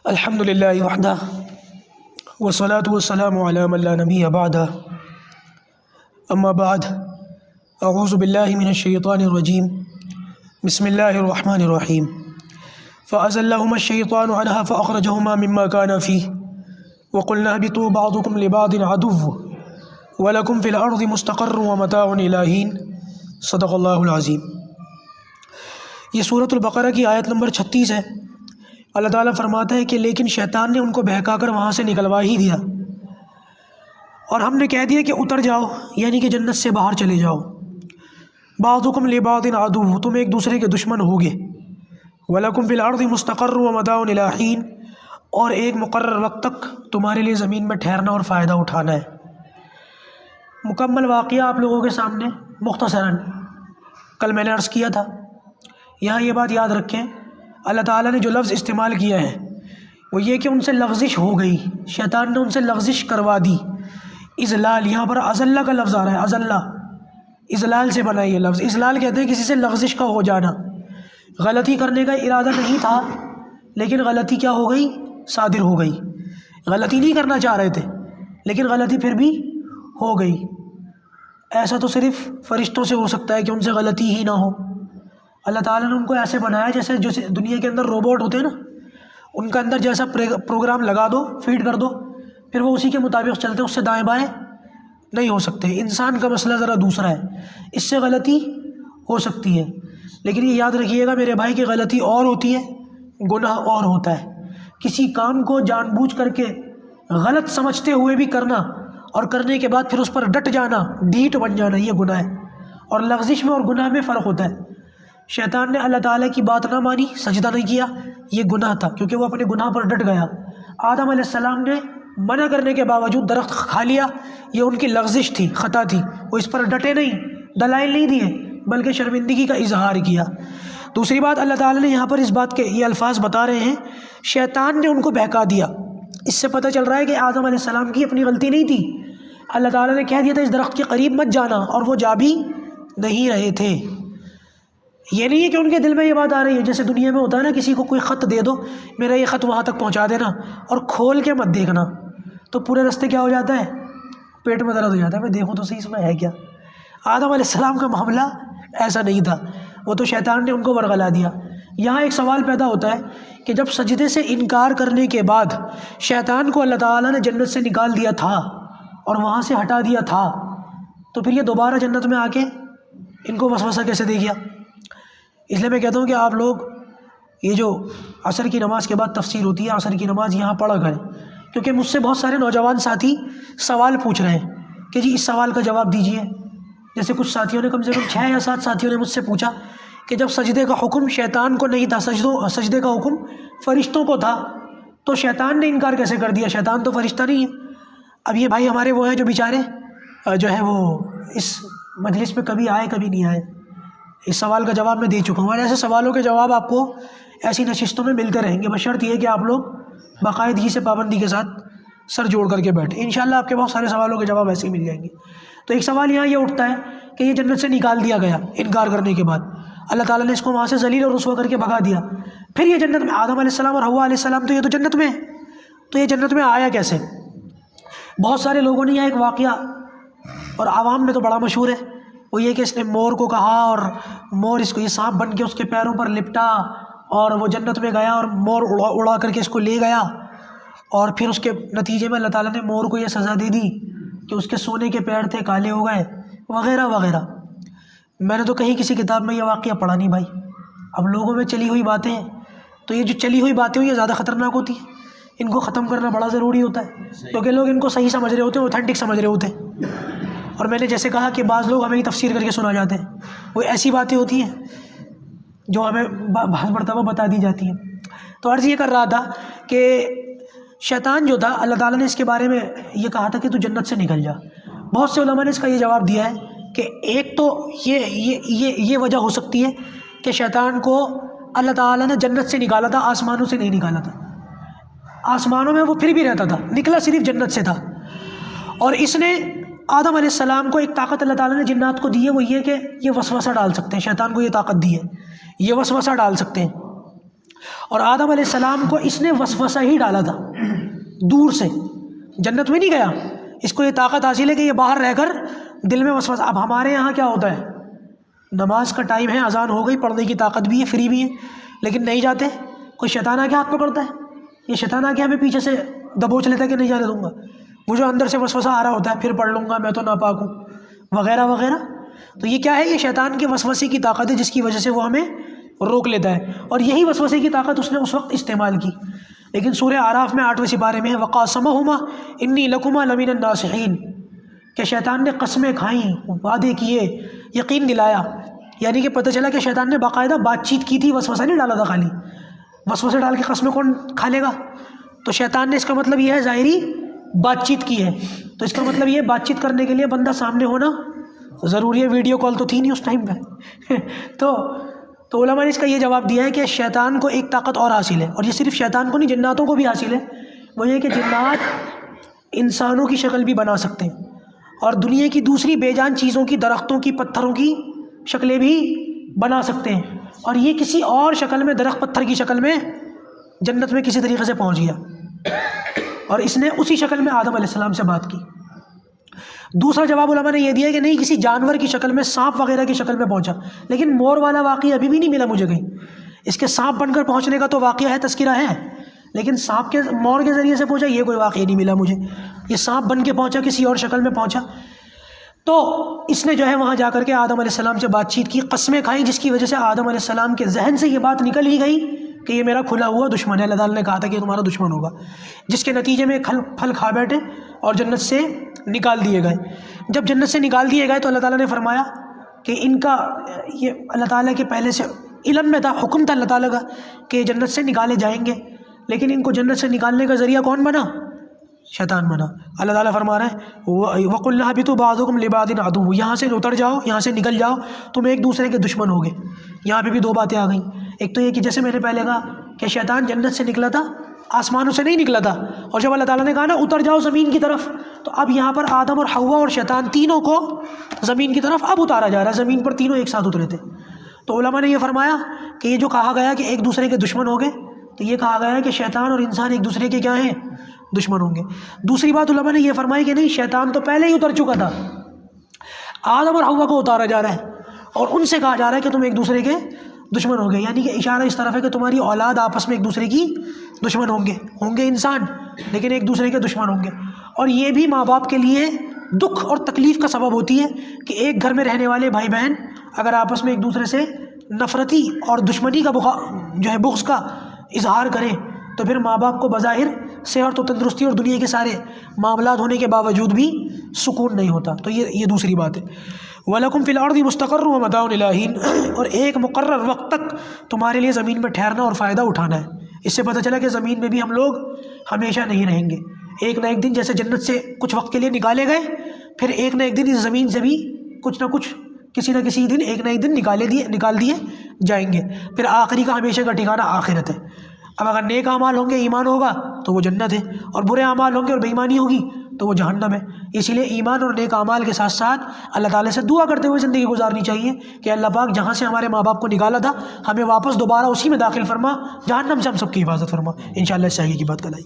الحمد للہ وحدہ والصلاة والسلام علی من لا نبی بعدہ اما بعد اعوذ باللہ من الشیطان الرجیم بسم اللہ الرحمن الرحیم فأزلہما الشیطان عنہا فأخرجہما مما کانا فیہ وقلنا اہبطوا بعضکم لبعض عدو ولکم فی الارض مستقر ومتاع الی حین صدق اللہ العظیم۔ یہ سورۃ البقرہ کی آیت نمبر 36 ہے۔ اللہ تعالیٰ فرماتا ہے کہ لیکن شیطان نے ان کو بہکا کر وہاں سے نکلوا ہی دیا اور ہم نے کہہ دیا کہ اتر جاؤ، یعنی کہ جنت سے باہر چلے جاؤ۔ بعضکم لبعض عدو، تم ایک دوسرے کے دشمن ہوگے۔ وَلَكُمْ فِي الْأَرْضِ مُسْتَقَرٌّ وَمَتَاعٌ إِلَىٰ حِينٍ، اور ایک مقرر وقت تک تمہارے لیے زمین میں ٹھہرنا اور فائدہ اٹھانا ہے۔ مکمل واقعہ آپ لوگوں کے سامنے مختصراً کل میں نے عرض کیا تھا۔ یہاں یہ بات یاد رکھیں، اللہ تعالیٰ نے جو لفظ استعمال کیا ہے وہ یہ کہ ان سے لغزش ہو گئی، شیطان نے ان سے لغزش کروا دی۔ اذلال، یہاں پر ازلہ کا لفظ آ رہا ہے، ازلہ اذلال سے بنا یہ لفظ۔ اذلال کہتے ہیں کسی سے لغزش کا ہو جانا، غلطی کرنے کا ارادہ نہیں تھا لیکن غلطی کیا ہو گئی، صادر ہو گئی۔ غلطی نہیں کرنا چاہ رہے تھے لیکن غلطی پھر بھی ہو گئی۔ ایسا تو صرف فرشتوں سے ہو سکتا ہے کہ ان سے غلطی ہی نہ ہو۔ اللہ تعالیٰ نے ان کو ایسے بنایا جیسے دنیا کے اندر روبوٹ ہوتے ہیں نا، ان کا اندر جیسا پروگرام لگا دو، فیڈ کر دو، پھر وہ اسی کے مطابق چلتے ہیں، اس سے دائیں بائیں نہیں ہو سکتے۔ انسان کا مسئلہ ذرا دوسرا ہے، اس سے غلطی ہو سکتی ہے لیکن یہ یاد رکھیے گا میرے بھائی کہ غلطی اور ہوتی ہے، گناہ اور ہوتا ہے۔ کسی کام کو جان بوجھ کر کے غلط سمجھتے ہوئے بھی کرنا اور کرنے کے بعد پھر اس پر ڈٹ جانا، ڈھیٹ بن جانا، یہ گناہ ہے۔ اور لغزش میں اور گناہ میں فرق ہوتا ہے۔ شیطان نے اللہ تعالیٰ کی بات نہ مانی، سجدہ نہیں کیا، یہ گناہ تھا کیونکہ وہ اپنے گناہ پر ڈٹ گیا۔ آدم علیہ السلام نے منع کرنے کے باوجود درخت کھا لیا، یہ ان کی لغزش تھی، خطا تھی، وہ اس پر ڈٹے نہیں، دلائل نہیں دیے بلکہ شرمندگی کا اظہار کیا۔ دوسری بات اللہ تعالیٰ نے یہاں پر اس بات کے یہ الفاظ بتا رہے ہیں، شیطان نے ان کو بہکا دیا۔ اس سے پتہ چل رہا ہے کہ آدم علیہ السلام کی اپنی غلطی نہیں تھی، اللہ تعالیٰ نے کہہ دیا تھا اس درخت کے قریب مت جانا اور وہ جا بھی نہیں رہے تھے۔ یہ نہیں ہے کہ ان کے دل میں یہ بات آ رہی ہے، جیسے دنیا میں ہوتا ہے نا، کسی کو کوئی خط دے دو، میرا یہ خط وہاں تک پہنچا دینا اور کھول کے مت دیکھنا، تو پورے راستے کیا ہو جاتا ہے، پیٹ میں درد ہو جاتا ہے، میں دیکھوں تو صحیح اس میں ہے کیا۔ آدم علیہ السلام کا معاملہ ایسا نہیں تھا، وہ تو شیطان نے ان کو ورغلا دیا۔ یہاں ایک سوال پیدا ہوتا ہے کہ جب سجدے سے انکار کرنے کے بعد شیطان کو اللہ تعالیٰ نے جنت سے نکال دیا تھا اور وہاں سے ہٹا دیا تھا، تو پھر یہ دوبارہ جنت میں آ کے ان کو وسوسہ کیسے دے گیا؟ اس لیے میں کہتا ہوں کہ آپ لوگ یہ جو عصر کی نماز کے بعد تفسیر ہوتی ہے، عصر کی نماز یہاں پڑھا کریں، کیونکہ مجھ سے بہت سارے نوجوان ساتھی سوال پوچھ رہے ہیں کہ جی اس سوال کا جواب دیجیے۔ جیسے کچھ ساتھیوں نے، کم سے کم 6 یا 7 ساتھیوں نے مجھ سے پوچھا کہ جب سجدے کا حکم شیطان کو نہیں تھا، سجدے کا حکم فرشتوں کو تھا، تو شیطان نے انکار کیسے کر دیا؟ شیطان تو فرشتہ نہیں ہے۔ اب یہ بھائی ہمارے وہ ہیں جو بیچارے جو ہے وہ اس مجلس میں کبھی آئے کبھی نہیں آئے، اس سوال کا جواب میں دے چکا ہوں، اور ایسے سوالوں کے جواب آپ کو ایسی نشستوں میں ملتے رہیں گے، بشرط یہ کہ آپ لوگ باقاعدگی سے، پابندی کے ساتھ سر جوڑ کر کے بیٹھیں، انشاءاللہ آپ کے بہت سارے سوالوں کے جواب ایسے ہی مل جائیں گے۔ تو ایک سوال یہاں یہ اٹھتا ہے کہ یہ جنت سے نکال دیا گیا انکار کرنے کے بعد، اللہ تعالیٰ نے اس کو وہاں سے ذلیل اور رسوا کر کے بھگا دیا، پھر یہ جنت میں آدم علیہ السلام اور حوا علیہ السلام تو یہ تو جنت میں، تو یہ جنت میں آیا کیسے؟ بہت سارے لوگوں نے یہاں ایک واقعہ، اور عوام میں تو بڑا مشہور ہے، وہ یہ کہ اس نے مور کو کہا اور مور اس کو، یہ سانپ بن کے اس کے پیروں پر لپٹا اور وہ جنت میں گیا اور مور اڑا کر کے اس کو لے گیا، اور پھر اس کے نتیجے میں اللہ تعالیٰ نے مور کو یہ سزا دے دی کہ اس کے سونے کے پیر تھے کالے ہو گئے، وغیرہ وغیرہ۔ میں نے تو کہیں کسی کتاب میں یہ واقعہ پڑھا نہیں بھائی۔ اب لوگوں میں چلی ہوئی باتیں ہیں، تو یہ جو چلی ہوئی باتیں ہیں یہ زیادہ خطرناک ہوتی ہیں، ان کو ختم کرنا بڑا ضروری ہوتا ہے کیونکہ لوگ ان کو صحیح سمجھ رہے ہوتے ہیں، اوتھینٹک سمجھ رہے ہوتے ہیں۔ اور میں نے جیسے کہا کہ بعض لوگ ہمیں ہی تفسیر کر کے سنا جاتے ہیں، وہ ایسی باتیں ہوتی ہیں جو ہمیں بعض مرتبہ بتا دی جاتی ہیں۔ تو عرض یہ کر رہا تھا کہ شیطان جو تھا، اللہ تعالیٰ نے اس کے بارے میں یہ کہا تھا کہ تو جنت سے نکل جا۔ بہت سے علماء نے اس کا یہ جواب دیا ہے کہ ایک تو یہ وجہ ہو سکتی ہے کہ شیطان کو اللہ تعالیٰ نے جنت سے نکالا تھا، آسمانوں سے نہیں نکالا تھا۔ آسمانوں میں وہ پھر بھی رہتا تھا، نکلا صرف جنت سے تھا، اور اس نے آدم علیہ السلام کو ایک طاقت اللہ تعالیٰ نے جنات کو دی ہے، وہ یہ کہ یہ وسوسہ ڈال سکتے ہیں، شیطان کو یہ طاقت دی ہے، یہ وسوسہ ڈال سکتے ہیں۔ اور آدم علیہ السلام کو اس نے وسوسہ ہی ڈالا تھا دور سے، جنت میں نہیں گیا، اس کو یہ طاقت حاصل ہے کہ یہ باہر رہ کر دل میں وسوسہ. اب ہمارے یہاں کیا ہوتا ہے، نماز کا ٹائم ہے، اذان ہو گئی، پڑھنے کی طاقت بھی ہے، فری بھی ہے، لیکن نہیں جاتے. کوئی شیطان آ کے ہاتھ پکڑتا ہے، یہ شیطان آ کے ہمیں پیچھے سے دبوچ لیتا ہے کہ نہیں جانے دوں گا، مجھے اندر سے وسوسہ آ رہا ہوتا ہے، پھر پڑھ لوں گا، میں تو ناپاک ہوں، وغیرہ وغیرہ. تو یہ کیا ہے، یہ شیطان کے وسوسے کی طاقت ہے جس کی وجہ سے وہ ہمیں روک لیتا ہے، اور یہی وسوسے کی طاقت اس نے اس وقت استعمال کی. لیکن سورہ اعراف میں 8ویں سپارے میں ہے وَقَاسَمَهُمَا إِنِّي لَكُمَا لَمِنَ النَّاصِحِينَ، کہ شیطان نے قسمیں کھائیں، وعدے کیے، یقین دلایا. یعنی کہ پتہ چلا کہ شیطان نے باقاعدہ بات چیت کی تھی، وسوسہ نہیں ڈالا تھا خالی. وسوسے ڈال کے قسمیں کون کھا لے گا؟ تو شیطان نے، اس کا مطلب یہ ہے ظاہری بات چیت کی ہے. تو اس کا مطلب یہ بات چیت کرنے کے لیے بندہ سامنے ہونا ضروری ہے. ویڈیو کال تو تھی نہیں اس ٹائم پہ. تو علماء نے اس کا یہ جواب دیا ہے کہ شیطان کو ایک طاقت اور حاصل ہے، اور یہ صرف شیطان کو نہیں، جناتوں کو بھی حاصل ہے. وہ یہ کہ جنات انسانوں کی شکل بھی بنا سکتے ہیں، اور دنیا کی دوسری بے جان چیزوں کی، درختوں کی، پتھروں کی شکلیں بھی بنا سکتے ہیں. اور یہ کسی اور شکل میں، درخت پتھر کی شکل میں جنت میں کسی طریقے سے پہنچ گیا، اور اس نے اسی شکل میں آدم علیہ السلام سے بات کی. دوسرا جواب علماء نے یہ دیا کہ نہیں، کسی جانور کی شکل میں، سانپ وغیرہ کی شکل میں پہنچا. لیکن مور والا واقعہ ابھی بھی نہیں ملا مجھے کہیں. اس کے سانپ بن کر پہنچنے کا تو واقعہ ہے، تذکرہ ہے، لیکن سانپ کے، مور کے ذریعے سے پہنچا، یہ کوئی واقعہ نہیں ملا مجھے. یہ سانپ بن کے پہنچا، کسی اور شکل میں پہنچا. تو اس نے جو ہے وہاں جا کر کے آدم علیہ السلام سے بات چیت کی، قسمیں کھائیں، جس کی وجہ سے آدم علیہ السلام کے ذہن سے یہ بات نکل ہی گئی کہ یہ میرا کھلا ہوا دشمن ہے. اللہ تعالیٰ نے کہا تھا کہ یہ تمہارا دشمن ہوگا، جس کے نتیجے میں پھل کھا بیٹھے اور جنت سے نکال دیے گئے. جب جنت سے نکال دیے گئے تو اللہ تعالیٰ نے فرمایا کہ ان کا، یہ اللہ تعالیٰ کے پہلے سے علم میں تھا، حکم تھا اللہ تعالیٰ کا کہ جنت سے نکالے جائیں گے، لیکن ان کو جنت سے نکالنے کا ذریعہ کون بنا؟ شیطان بنا. اللہ تعالیٰ فرما رہا ہے وَقُلْنَا اهْبِطُوا بَعْضُكُمْ لِبَعْضٍ عَدُوٌّ، یہاں سے اتر جاؤ، یہاں سے نکل جاؤ، تم ایک دوسرے کے دشمن ہوگے. یہاں پہ بھی دو باتیں آ گئیں. ایک تو یہ کہ جیسے میں نے پہلے کہا کہ شیطان جنت سے نکلا تھا، آسمانوں سے نہیں نکلا تھا، اور جب اللہ تعالیٰ نے کہا نا اتر جاؤ زمین کی طرف، تو اب یہاں پر آدم اور حوا اور شیطان تینوں کو زمین کی طرف اب اتارا جا رہا ہے. زمین پر تینوں ایک ساتھ اترے تھے. تو علماء نے یہ فرمایا کہ یہ جو کہا گیا کہ ایک دوسرے کے دشمن ہو گئے، تو یہ کہا گیا ہے کہ شیطان اور انسان ایک دوسرے کے کیا ہیں؟ دشمن ہوں گے. دوسری بات علماء نے یہ فرمائی کہ نہیں، شیطان تو پہلے ہی اتر چکا تھا، آدم اور حوا کو اتارا جا رہا ہے، اور ان سے کہا جا رہا ہے کہ تم ایک دوسرے کے دشمن ہو گئے. یعنی کہ اشارہ اس طرف ہے کہ تمہاری اولاد آپس میں ایک دوسرے کی دشمن ہوں گے انسان، لیکن ایک دوسرے کے دشمن ہوں گے. اور یہ بھی ماں باپ کے لیے دکھ اور تکلیف کا سبب ہوتی ہے کہ ایک گھر میں رہنے والے بھائی بہن اگر آپس میں ایک دوسرے سے نفرتی اور دشمنی کا جو ہے بغض کا اظہار کریں، تو پھر ماں باپ کو بظاہر صحت و تندرستی اور دنیا کے سارے معاملات ہونے کے باوجود بھی سکون نہیں ہوتا. تو یہ دوسری بات ہے. وَلَكُمْ فِي الْأَرْضِ مُسْتَقَرٌّ وَمَتَاعٌ إِلَىٰ حِينٍ، اور ایک مقرر وقت تک تمہارے لیے زمین میں ٹھہرنا اور فائدہ اٹھانا ہے. اس سے پتہ چلا کہ زمین میں بھی ہم لوگ ہمیشہ نہیں رہیں گے. ایک نہ ایک دن جیسے جنت سے کچھ وقت کے لیے نکالے گئے، پھر ایک نہ ایک دن اس زمین سے بھی کچھ نہ کچھ، کسی نہ کسی دن، ایک نہ ایک دن نکال دیے جائیں گے. پھر آخری کا ہمیشہ کا ٹھکانہ آخرت ہے. اب اگر نیک اعمال ہوں گے، ایمان ہوگا تو وہ جنت ہے، اور برے اعمال ہوں گے اور بے ایمانی ہوگی تو وہ جہنم ہے. اسی لیے ایمان اور نیک اعمال کے ساتھ ساتھ اللہ تعالیٰ سے دعا کرتے ہوئے زندگی گزارنی چاہیے کہ اللہ پاک جہاں سے ہمارے ماں باپ کو نکالا تھا ہمیں واپس دوبارہ اسی میں داخل فرما، جہنم سے ہم سب کی حفاظت فرما. انشاءاللہ اس سے آگے کی بات کل آئی.